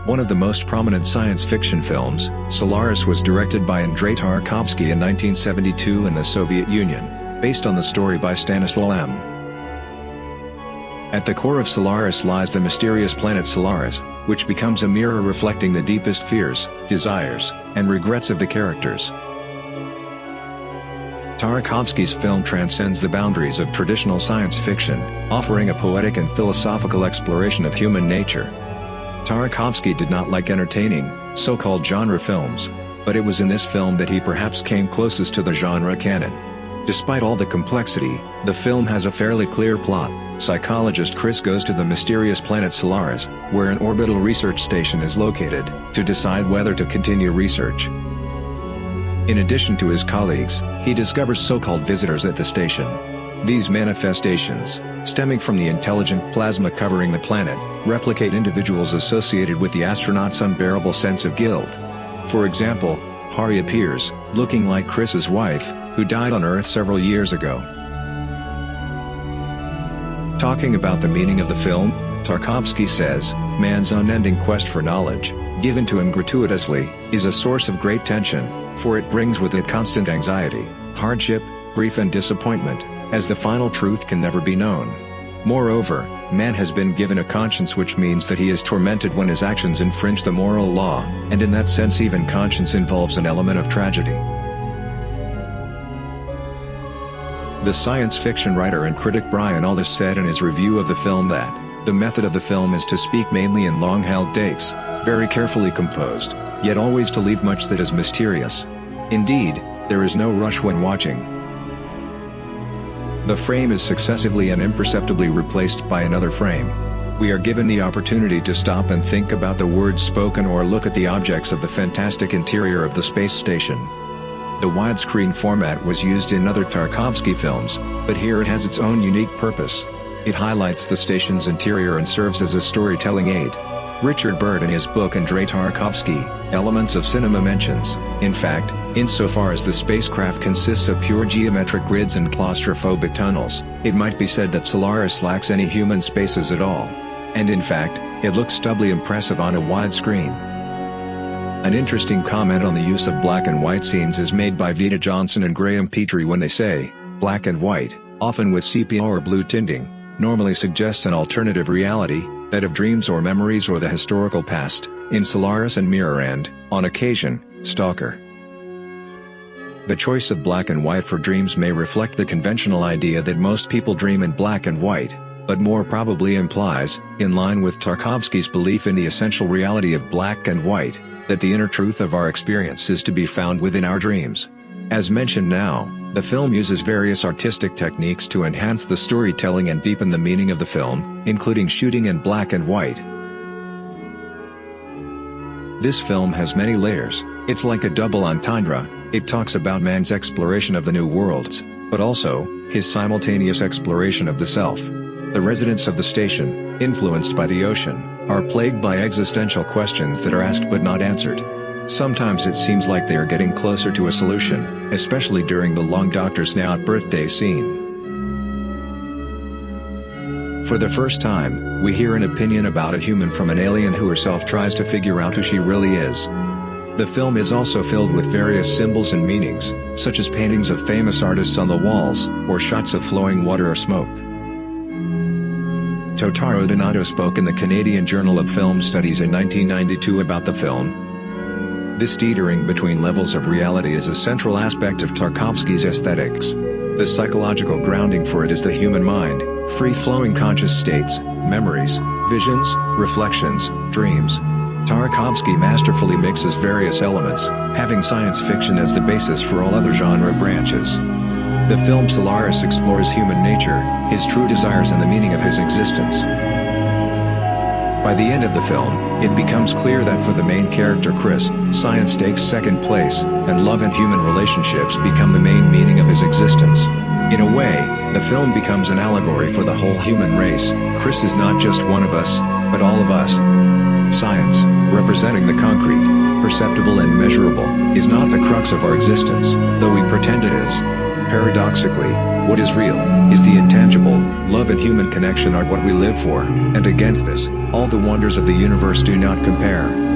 One of the most prominent science fiction films, Solaris was directed by Andrei Tarkovsky in 1972 in the Soviet Union, based on the story by Stanislaw M. At the core of Solaris lies the mysterious planet Solaris, which becomes a mirror reflecting the deepest fears, desires, and regrets of the characters. Tarkovsky's film transcends the boundaries of traditional science fiction, offering a poetic and philosophical exploration of human nature. Tarkovsky did not like entertaining, so-called genre films, but it was in this film that he perhaps came closest to the genre canon. Despite all the complexity, the film has a fairly clear plot. Psychologist Chris goes to the mysterious planet Solaris, where an orbital research station is located, to decide whether to continue research. In addition to his colleagues, he discovers so-called visitors at the station. These manifestations, stemming from the intelligent plasma covering the planet, replicate individuals associated with the astronauts' unbearable sense of guilt. For example, Hari appears, looking like Chris's wife, who died on Earth several years ago. Talking about the meaning of the film, Tarkovsky says, "Man's unending quest for knowledge, given to him gratuitously, is a source of great tension, for it brings with it constant anxiety, hardship, grief and disappointment, as the final truth can never be known. Moreover, man has been given a conscience, which means that he is tormented when his actions infringe the moral law, and in that sense even conscience involves an element of tragedy." The science fiction writer and critic Brian Aldiss said in his review of the film that, "The method of the film is to speak mainly in long-held takes, very carefully composed, yet always to leave much that is mysterious. Indeed, there is no rush when watching. The frame is successively and imperceptibly replaced by another frame. We are given the opportunity to stop and think about the words spoken or look at the objects of the fantastic interior of the space station." The widescreen format was used in other Tarkovsky films, but here it has its own unique purpose. It highlights the station's interior and serves as a storytelling aid. Richard Byrd in his book Andrei Tarkovsky, Elements of Cinema mentions, in fact, insofar as the spacecraft consists of pure geometric grids and claustrophobic tunnels, it might be said that Solaris lacks any human spaces at all. And in fact, it looks doubly impressive on a wide screen. An interesting comment on the use of black and white scenes is made by Vita Johnson and Graham Petrie when they say, "Black and white, often with sepia or blue tinting, normally suggests an alternative reality, that of dreams or memories or the historical past, in Solaris and Mirror and, on occasion, Stalker." The choice of black and white for dreams may reflect the conventional idea that most people dream in black and white, but more probably implies, in line with Tarkovsky's belief in the essential reality of black and white, that the inner truth of our experience is to be found within our dreams. As mentioned now, the film uses various artistic techniques to enhance the storytelling and deepen the meaning of the film, including shooting in black and white. This film has many layers. It's like a double entendre. It talks about man's exploration of the new worlds, but also, his simultaneous exploration of the self. The residents of the station, influenced by the ocean, are plagued by existential questions that are asked but not answered. Sometimes it seems like they are getting closer to a solution, especially during the long Doctor's Now birthday scene. For the first time, we hear an opinion about a human from an alien who herself tries to figure out who she really is. The film is also filled with various symbols and meanings, such as paintings of famous artists on the walls, or shots of flowing water or smoke. Totaro Donato spoke in the Canadian Journal of Film Studies in 1992 about the film. This teetering between levels of reality is a central aspect of Tarkovsky's aesthetics. The psychological grounding for it is the human mind, free-flowing conscious states, memories, visions, reflections, dreams. Tarkovsky masterfully mixes various elements, having science fiction as the basis for all other genre branches. The film Solaris explores human nature, his true desires and the meaning of his existence. By the end of the film, it becomes clear that for the main character Chris, science takes second place, and love and human relationships become the main meaning of his existence. In a way, the film becomes an allegory for the whole human race. Chris is not just one of us, but all of us. Science, representing the concrete, perceptible and measurable, is not the crux of our existence, though we pretend it is. Paradoxically, What is real, is the intangible. Love and human connection are what we live for, and against this, all the wonders of the universe do not compare.